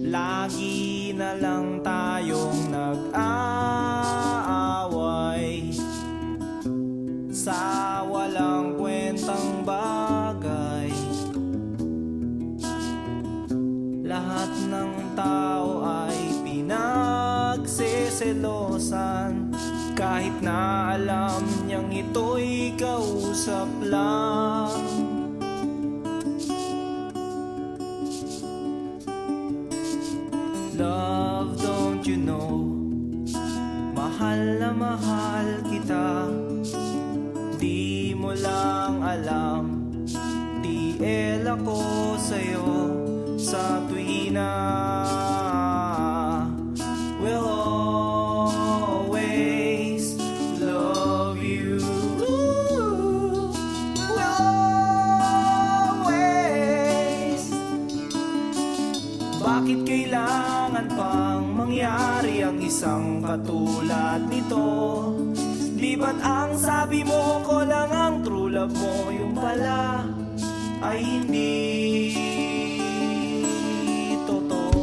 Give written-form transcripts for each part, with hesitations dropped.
Lagi na lang tayong nag-aaway sa walang kwentang bagay. Lahat ng tao ay pinagseselosan, kahit na alam niyang ito'y kausap lang. Love, don't you know, mahal na mahal kita. Di mo lang alam, TL ako sa'yo sa tuwina. We'll always love you. We'll always. Bakit kailangan pang mangyari ang isang katulad nito? Di ba't ang sabi mo ko lang ang true love mo, yung pala ay hindi totoo.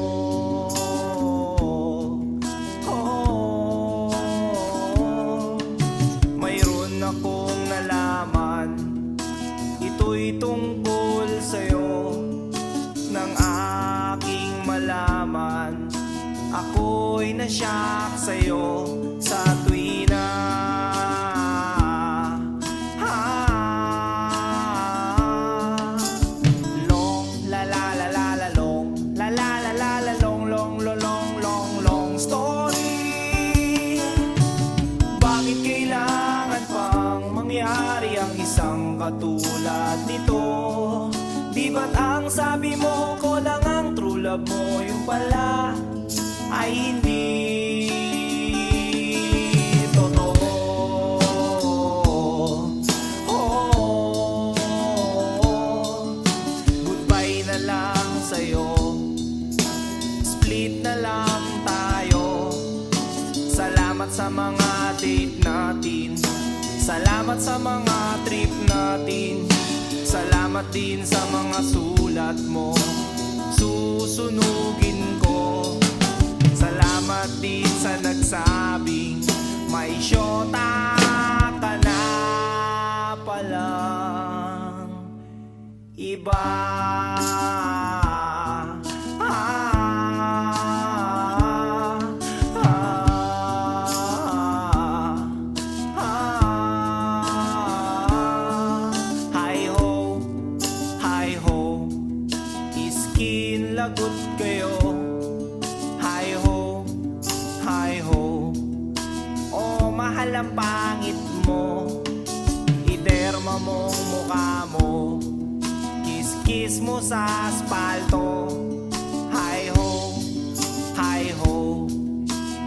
Mayroon akong nalaman, ito'y tungkol sa'yo. Nang aking malaman, ako'y nasyak sa'yo sa tuwina. Isang katulad nito, di ba't ang sabi mo ko lang ang true love mo, yung pala ay hindi totoo. Goodbye na lang sa'yo, split na lang tayo. Salamat sa mga date natin, salamat sa mga trip natin, salamat din sa mga sulat mo, susunugin ko. Salamat din sa nagsabing may syota ka na palang iba. Lagot kayo, hi ho, hi ho. Oh, mahal ang pangit mo, iderma mong mukha mo, kiss-kiss mo sa aspalto. Hi ho,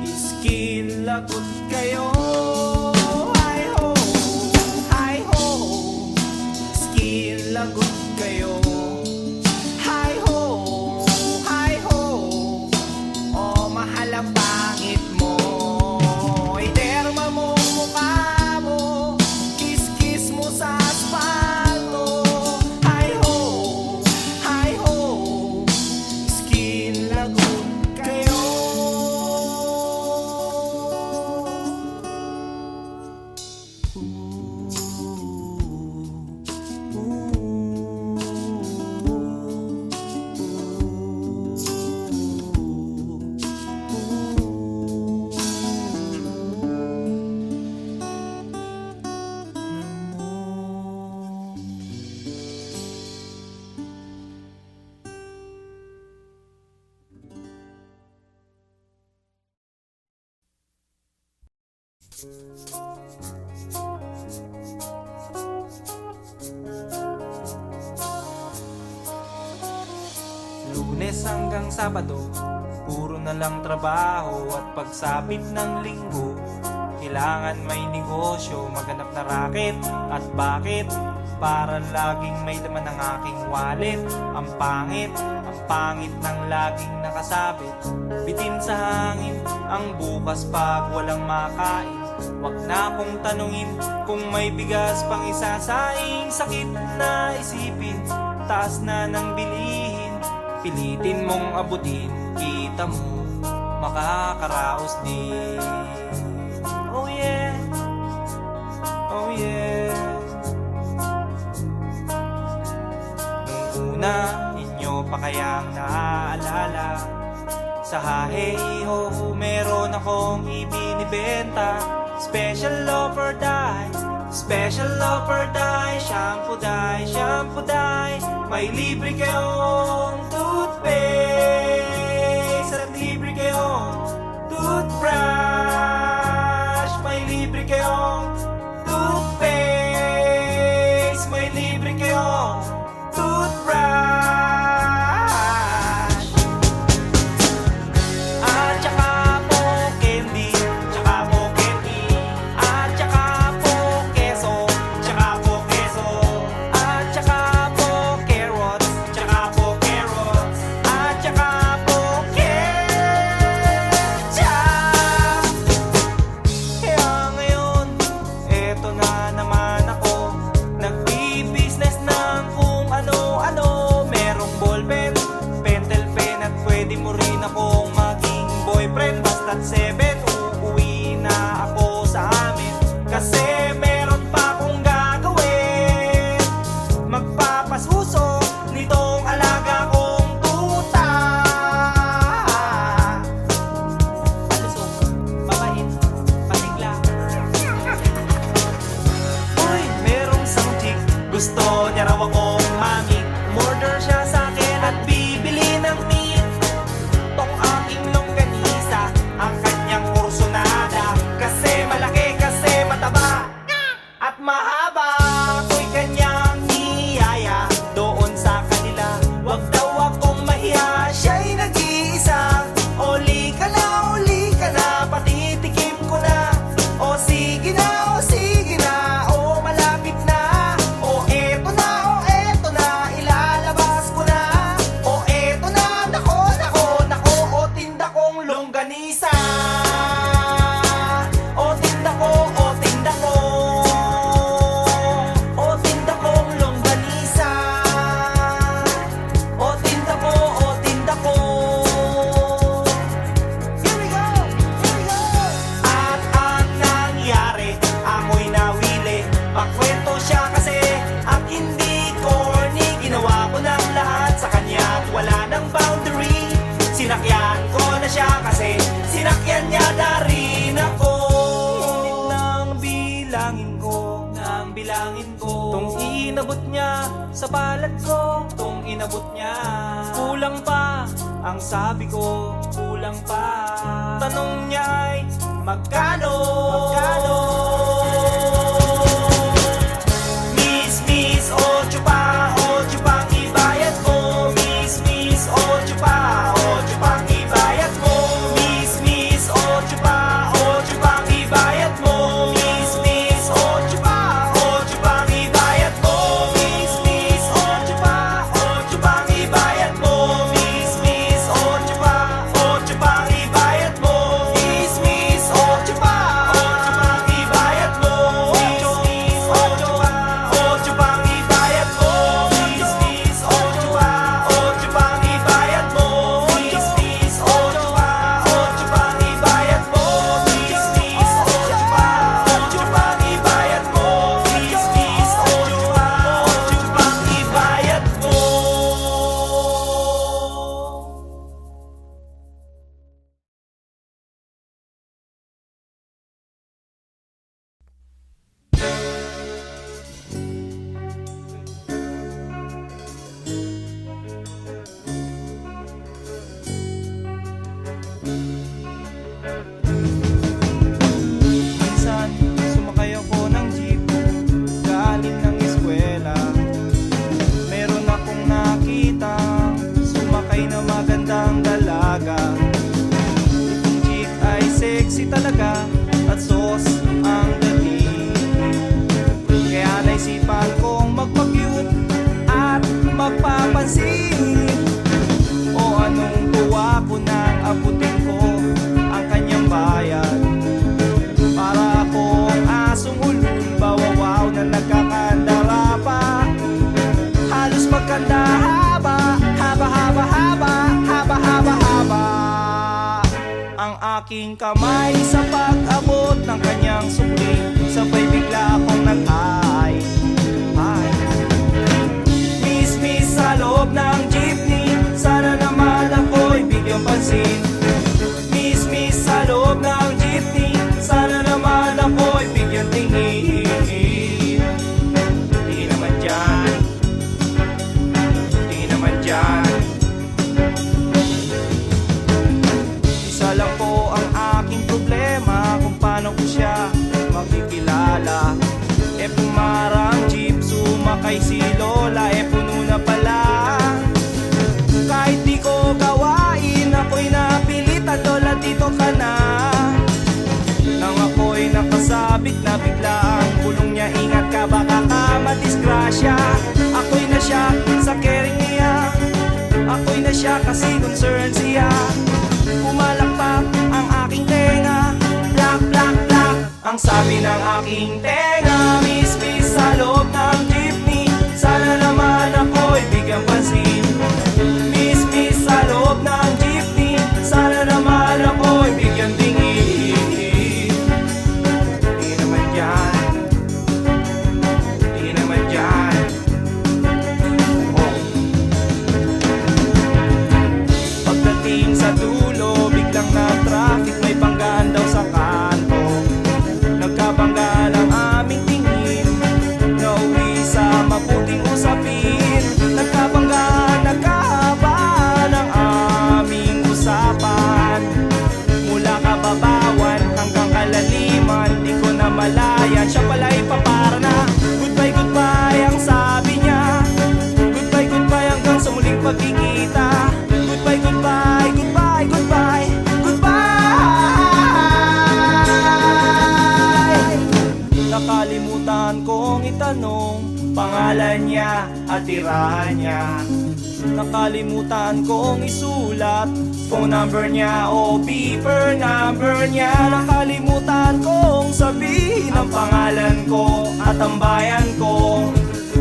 skin lagot kayo. Hi ho, skin lagot kayo. Ang pangit mo, iderma mo mukha mo, kiss-kiss mo sa aspalto. Hi ho, skin lagot kayo. Lunes hanggang Sabado, puro na lang trabaho. At pagsapit ng Linggo, kailangan may negosyo, maghanap na raket. At bakit? Para laging may laman ng aking wallet. Ang pangit ng laging nakasabit, bitin sa hangin ang bukas pag walang makain. Wag na akong tanungin kung may bigas pang isasaing. Sakit na isipin, taas na ng bilihin, pilitin mong abutin, kita mo, makakaraos din. Oh yeah, oh yeah. Nung una, inyo pa kayang naaalala, sa hahe-ho meron akong ibinibenta. Special offer dye, special offer dye, shampoo dye, shampoo dye. May libre kayong toothpaste at libre kayong toothbrush. May libre kayong toothpaste, may libre kayong toothbrush. At saka po candy, tsaka po candy. At saka po keso, tsaka po keso. At saka po carrots, tsaka po carrots. At saka po ketchup. Kaya ngayon, eto na naman ako, nagbi-business ng kung ano-ano. Merong ballpen, pentel pen, at pwede mo rin akong maging boyfriend. Basta't 7, uuwi na ako sa amin, kasi meron pa akong gagawin. Magpapasuso nitong alaga kong tuta. Palusok, mabait, pasigla. Uy, merong isang chick, gusto niya raw akong mamit. Umorder siya sa akin at bibili ng meat. Tong aking longganisa, ang kanyang kursonada. Kasi malaki, kasi mataba, at mahaba. Ako'y kanyang niyaya doon sa kanila. Wag daw akong mahiya, siya'y nag-iisa. Uli ka na, patitikim ko na. O sige na, o sige na, o malapit na. O eto na, ilalabas ko na. O eto na, nako, o tinda kong longganisa. O tinda ko, o tinda ko. O tinda kong longganisa. O tinda ko, o tinda ko. Here we go, here we go. At ang nangyari, ako'y nawili. Pakwento siya kasi, at hindi corny. Ginawa ko ng lahat sa kanya at wala ng boundary. Sinakyan ko na siya kasi sinakyan niya na rin ako. Nang bilangin ko, tong inabot niya sa palad ko, tong inabot niya. Kulang pa, ang sabi ko, kulang pa. Tanong niya ay, magkano? Miss, ocho pa ang ibayad mo. Miss, ocho pa ang ibayad mo. Miss, ocho pa ang ibayad mo. Miss, ocho pa ang ibayad mo. Miss, ocho pa ang ibayad mo. Miss, ocho pa ang ibayad mo. Miss, ocho pa ang ibayad mo. aking kamay sa pag-abot ng kanyang sukli. Sabay bigla akong nag-ay. Miss sa loob ng jeepney, sana naman ako'y bigyang pansin. Miss sa loob ng jeepney, sana naman ako'y bigyang tingin. Di naman dyan, di naman dyan. Isa lang po ang aking problema, kung paano ko siya makikilala. Pumarang jeep, sumakay si Lola, puno na pala. Kahit di ko gawain, ako'y napilitan, Lola dito ka na. Nang ako'y nakasabit na, bigla ang bulong niya, ingat ka baka ka madisgrasya. Ako'y na siya sa caring niya, ako'y na siya kasi concern siya. Pumalakpak ang aking tenga, plak plak plak ang sabi ng aking tenga. Miss sa loob ng jeepney, sana naman ako'y bigyang pansin. Miss sa loob ng jeepney, sana naman ako'y bigyang tingin. Di naman dyan, di naman dyan. Oh. Pagdating sa dulo, biglang na traffic, may banggaan daw sa kanto. Nagkabangga ng aming tingin, nauwi sa mabuting usapin. Nagkabangga, nagkahaba ng aming usapan. Mula kababawan hanggang kalaliman, di ko na malayan, siya pala'y papara na. Goodbye, goodbye ang sabi niya. Goodbye, goodbye hanggang sa muling pagkikita. Goodbye, goodbye, goodbye, goodbye, goodbye. Nakalimutan kong itanong pangalan niya at tirahan niya. Nakalimutan kong isulat phone number niya o beeper number niya. Nakalimutan kong sabihin ang pangalan ko at ang bayan ko.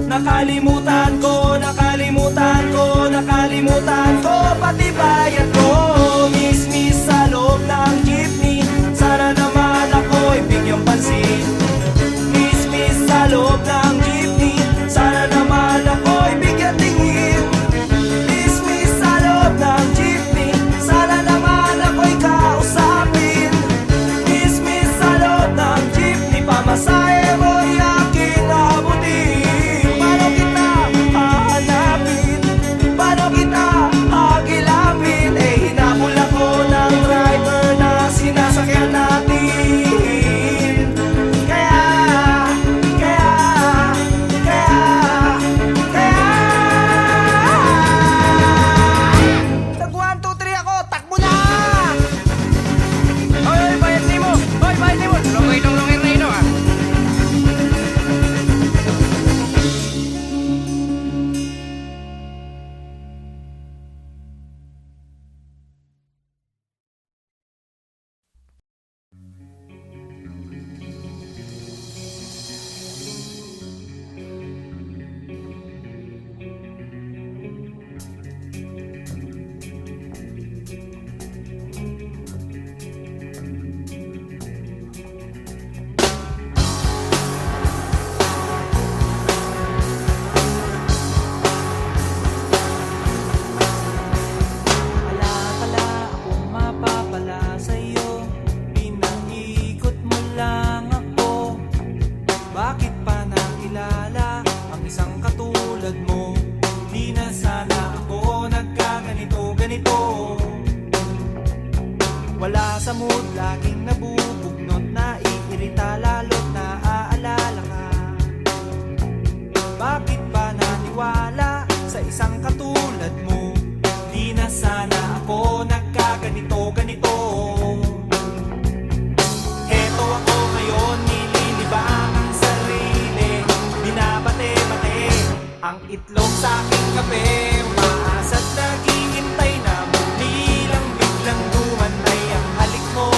Nakalimutan ko, nakalimutan ko, nakalimutan ko pati bayan ko. Miss sa loob ng jeepney, sana naman ako'y bigyang pansin. Miss sa loob ng jeepney, sana naman ako'y bigyan tingin. Miss sa loob ng jeepney, sana naman ako'y kausapin. Miss sa loob ng jeepney, pamasahe mo'y aking abutin. Paano kita hahanapin? Paano kita hagilapin? Hinabol ako ng driver na sinasakyan natin. Nag 1, 2, 3 ako, takbo na! Oy, bayad ni mo! Oy, bayad ni mo! Lungay rino ah! Wala sa mood, laging nabubugnot, naiirita, lalo't naaalala ka. Bakit ba naniwala sa isang katulad mo? Di na sana ako nagkaganito-ganito. Heto ako ngayon, nililibang ang sarili, binabate-bate ang itlog sa aking kape. Umaasa't naghihintay na muli lang biglang dumantay ang halik mo.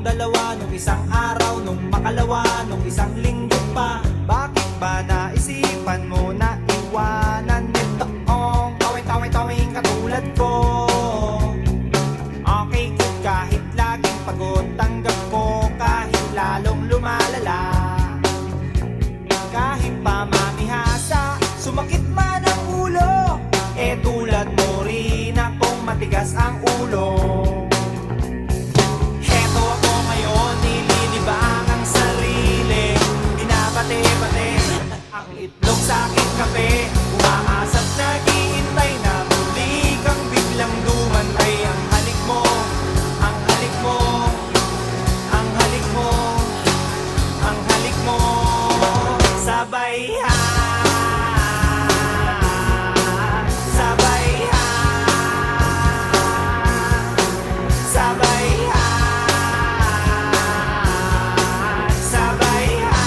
nung dalawa, nung isang araw, nung makalawa, nung isang linggo pa. Bakit ba naisipan mo na iwanan nitoong tawing katulad ko? Okay ko kahit laging pagod, tanggap ko kahit lalong lumalala. Kahit pa mamihasa, sumakit man ang ulo, eh tulad mo rin akong matigas ang ulo. Heto ako ngayon, nililibang ang sarili, binabate-bate ang itlog sa aking kape. Umaasap, naghihintay na muli kang biglang dumantay. Ang halik mo, ang halik mo, ang halik mo, ang halik mo. Sabay ha, sabay ha, sabay ha, sabay ha.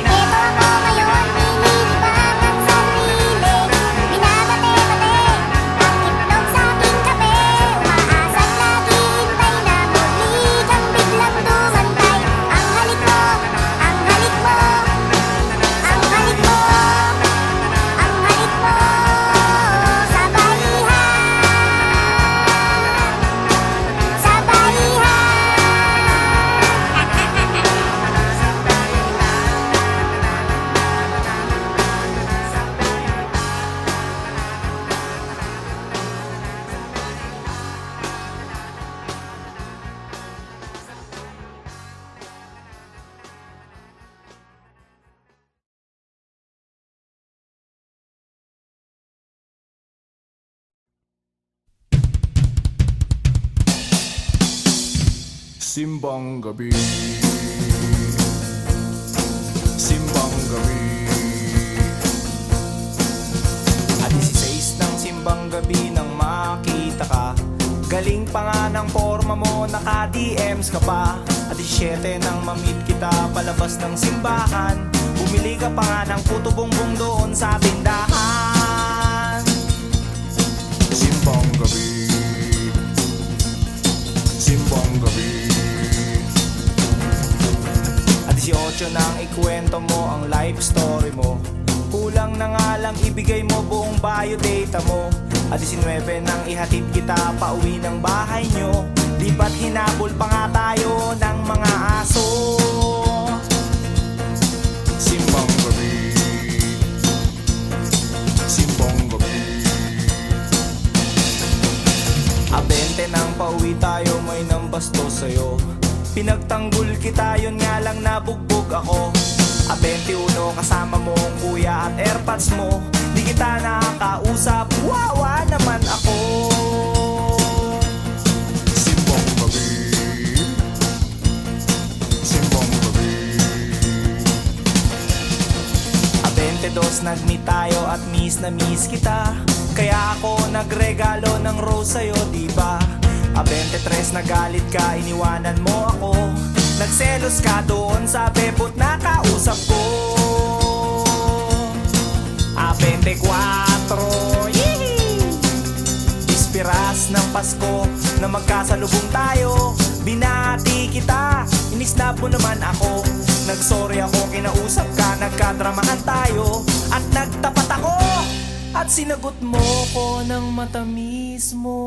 Eto ako ngayon, nililibang ang sarili, binabate-bate ang itlog sa aking kape. Umaasap, naghihintay na muli kang biglang dumantay. Ang halik mo, ang halik mo, ang halik mo, ang halik mo. Sabay ha, sabay ha. Simbang gabi, simbang gabi. At 16 ng simbang gabi nang makita ka. Galing pa nga ng forma mo, naka-DMs ka pa. At 17 nang mamit kita palabas ng simbahan. Bumili ka pa nga ng puto bongbong doon sa tindahan. Simbang gabi, simbang gabi. At 18 nang ikwento mo ang life story mo. Kulang na nga lang ibigay mo buong biodata mo. At 19 nang ihatid kita pauwi ng bahay nyo. Di ba't hinabol pa nga tayo ng mga aso? Simbang gabi, simbang gabi. A 20 nang pauwi tayo, may nambasto sa'yo. Pinagtanggol kita, yun nga lang nabugbog ako. A 21 kasama mo ang kuya at airpods mo. Di kita nakakausap, wawa naman ako. Simbang gabi, simbang gabi. A 22 nag-meet tayo at miss na miss kita. Kaya ako nagregalo ng rose sa'yo, diba? A 23 nagalit ka, iniwanan mo ako. Nagselos ka doon sa bebot na kausap ko. A 24, yee! Ispiras ng Pasko na magkasalubong tayo. Binati kita, inisnap mo naman ako. Nagsorry ako, kinausap ka, nagkadramahan tayo. At nagtapat ako, at sinagot mo ko ng matamis mo.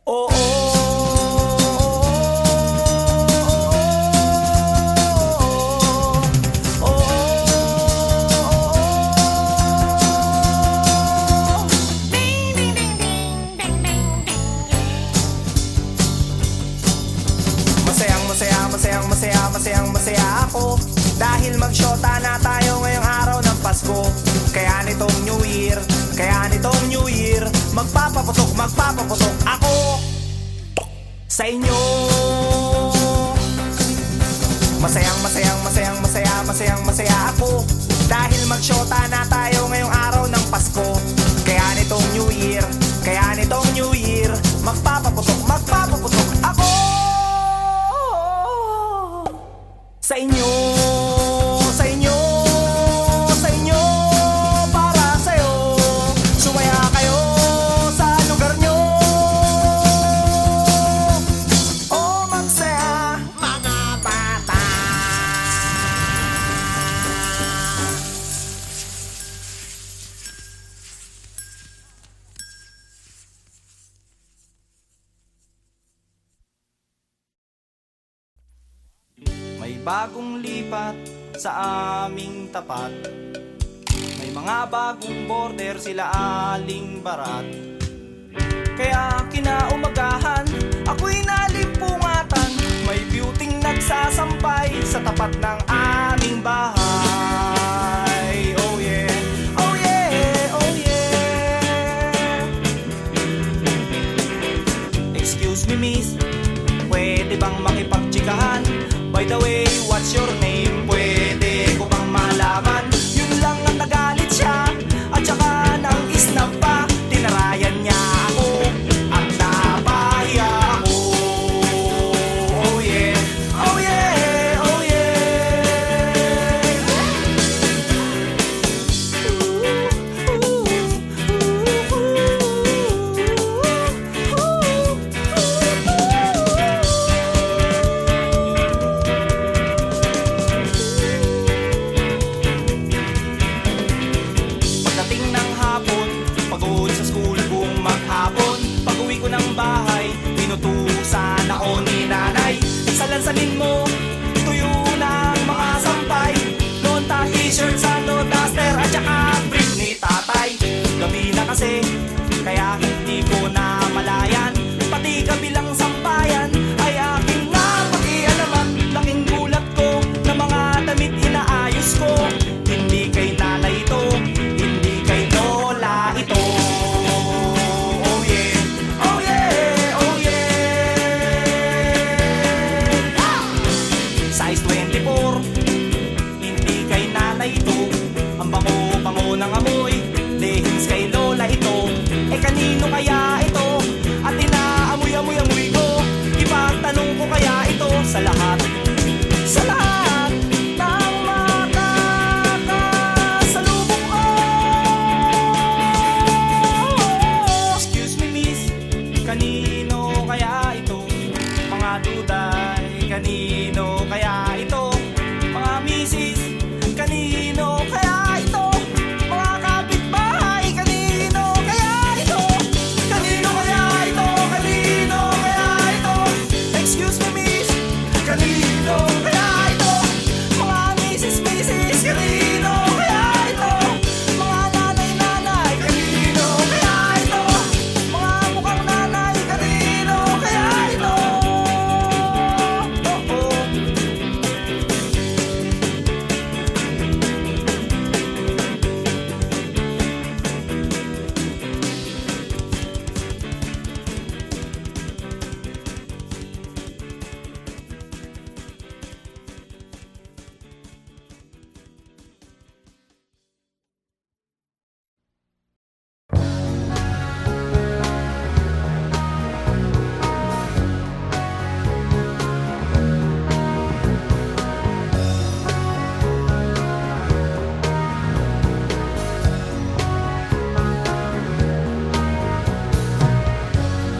Oo. Masaya ako dahil magsyota na tayo ngayong araw ng Pasko. Kaya nitong New Year, magpapaputok ako sa inyo. Masaya ako dahil magsyota na tayo ngayong araw ng Pasko. Kaya nitong New Year, magpapaputok ako sa inyo, para sa'yo. Sumaya kayo sa lugar nyo. bagong lipat sa aming tapat. May mga bagong border sila Aling Barat. Kaya kinaumagahan, ako'y nalimpungatan. May beauty nagsasampay sa tapat ng aming bahay. Oh yeah, oh yeah, oh yeah. Excuse me miss, pwede bang makipagtsikahan? By the way, what's your name? Pwede ko bang malaman? Yun lang ang nagalit siya, at saka nang isnab pa. Tinarayan niya ako at napahiya ako. Oh yeah, oh yeah, oh Pagdating ng hapon, pagod sa school buong maghapon. Pag-uwi ko ng bahay, pinutusan ako ni nanay. Salansanin mo, tuyo ng mga sampay. Lonta, t-shirt, sando, duster, at saka brief ni tatay. Gabi na kasi, kaya hindi ko na malayan. Pati kabilang sampayan ay aking napakialaman. Laking gulat ko na mga damit inaayos ko. Hindi kay nanay ito, hindi kay lola ito. Oh yeah, oh yeah, oh yeah. Size 24, hindi kay nanay ito. Ang bango-bango ng amoy, lehins kay lola ito. Eh kanino kaya ito? At inaamoy-amoy-amoy ko. Ipagtanong ko kaya ito sa lahat ng makakasalubong ko. Excuse me miss, kanino kaya ito? Mga duday, kanino kaya ito? Mga misis, kanino kaya ito? Mga kapitbahay, kanino kaya ito? Kanino kaya ito? Kanino kaya ito? Excuse me miss, kanino kaya ito? Mga misis, kanino kaya ito? Mga nanay, kanino kaya ito? Mga mukhang nanay, kanino kaya ito? Oh oh.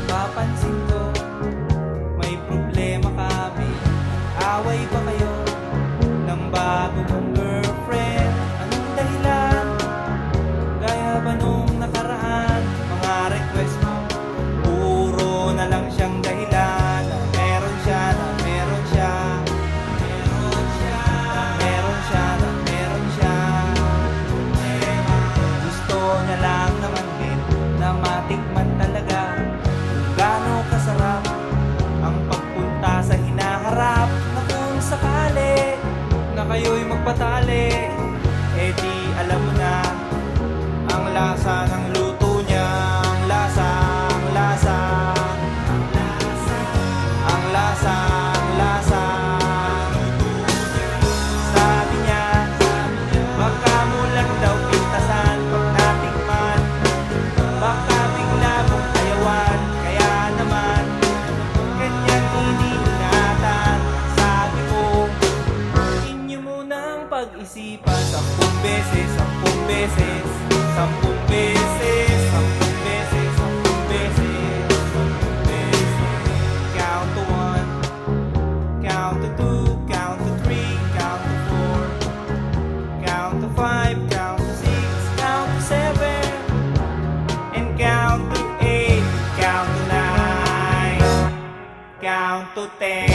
Papansin ko, may problema kami. Away ba kayo ng bago mong girlfriend? Anong dahilan? Gaya ba nung nakaraan? Mga request mo, puro na lang siyang dahilan. Na meron siya, na meron siya. Meron siya, meron siya, na meron siya. Gusto niya lang naman din na matikman talaga kung gaano kasarap ang pagpunta sa hinaharap. Na kung sakali na kayo'y magpatali, eh di alam mo na ang lasa ng luto niya. Ang lasa, ang lasa, ang lasa, ang lasa, ang lasa. Sabi niya, baka mo lang daw pintasan pag natikman. Baka bigla mong ayawan, kaya naman ganyan iniingatan. Sabi ko, inyo munang pag-isipan 10 beses, 10 beses, 10 beses, 10 beses, 10 beses, 10 beses. Count to 1, count to 2, count to 3, count to 4, count to 5, count to 6, count to 7, and count to 8, count to 9, count to 10.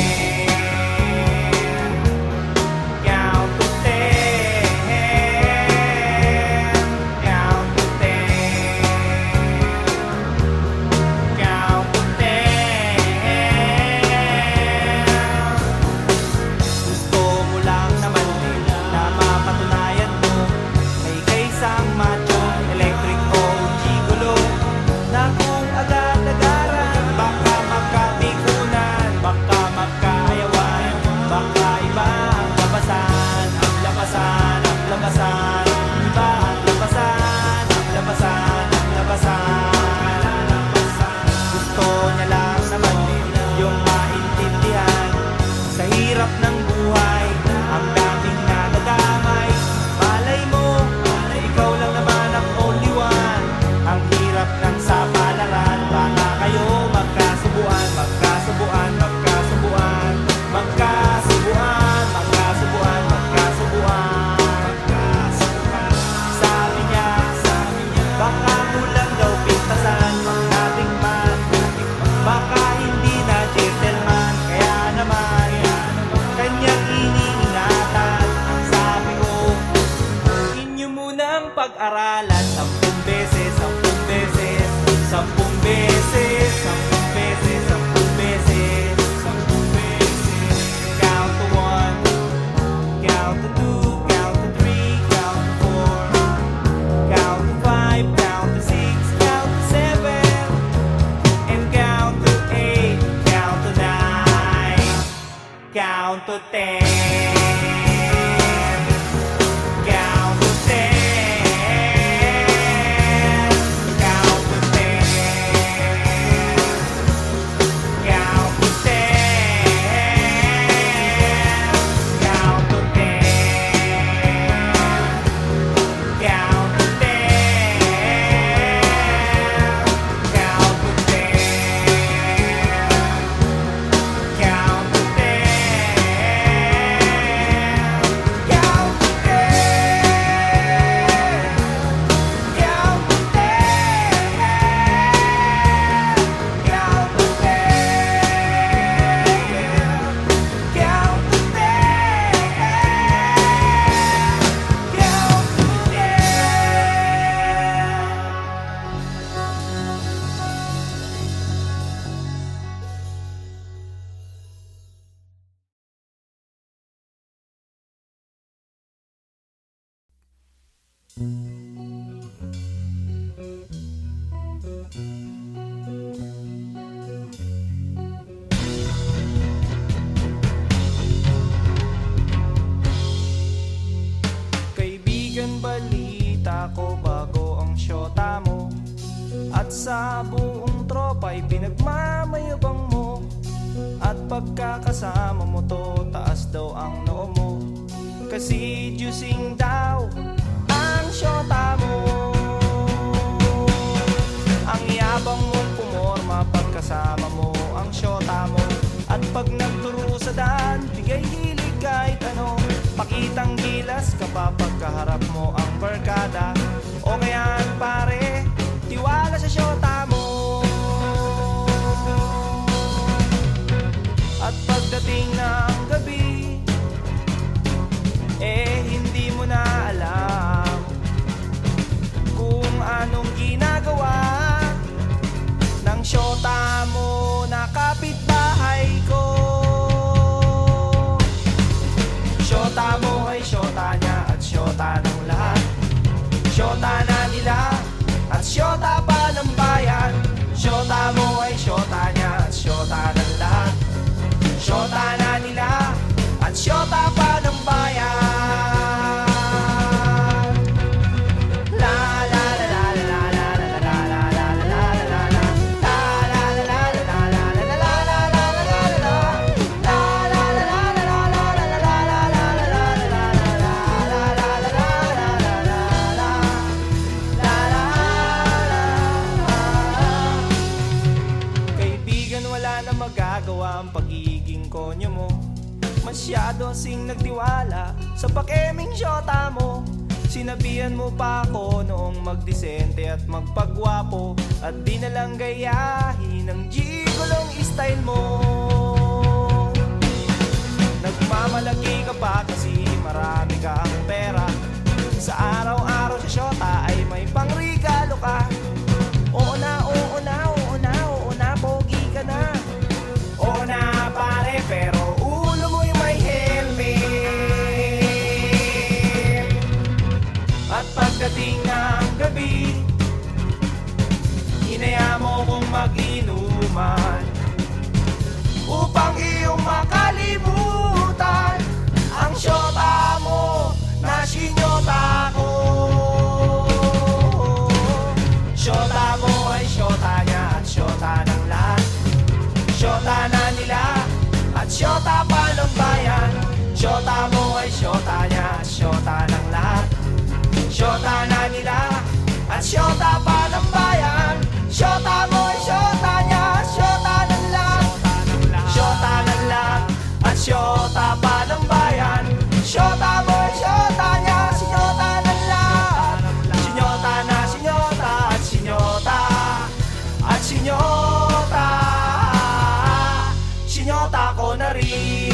to 10. Count to 10. Count to 10. Count to 10. Count to 10. Count to 10. Count to 10. Count to Kaibigan, balita ko bago ang syota mo, at sa buong tropa'y pinagmamayabang mo, at pagkakasama mo to, taas daw ang noo mo, kasi juicing daw ang syota mo. Ang yabang mong pumorma pagkasama mo ang syota mo, at pag nagturo sa daan, bigay hilig kahit ano. Pakitang gilas kapag pagkaharap mo ang barkada, o ngayon pare, tiwala sa syota mo. At pagdating ng gabi, hindi mo na alam kung anong ginagawa ng syota mo na kapitbahay ko. Syota mo ay syota niya at syota ng lahat. Syota na nila at syota pa ng bayan. Syota mo ay syota niya at syota ng lahat. Syota na nila at syota pa ng bayan. Magagawa ang pagiging konyo mo. Masyado sing nagtiwala sa pakeming syota mo. Sinabihan mo pa ako noong magdisente at magpagwapo, at di na lang gayahin ang gigolong style mo. Nagmamalaki ka pa kasi marami kang pera. Sa araw-araw sa syota ay may pangregalo ka. Oo na, oo na, oo na, oo na, pogi ka na. Oo na pare, pero ulo mo'y may helmet. At pagdating ng gabi, inaya mo kong mag-inuman upang iyong makalimutan ang syota mo na sinyota ko. Syota mo ay syota niya at syota ng lahat. Syota na nila at syota pa ng bayan. Syota mo ay syota niya at syota ng lahat. Syota na nila at syota pa ng bayan. Syota mo ay syota niya at syota ng lahat. Syota ng lahat at syota pa ng bayan. Syota mo ay syota niya at syota ng lahat. Sinyota na sinyota at sinyota at sinyota. Sinyota ko na rin.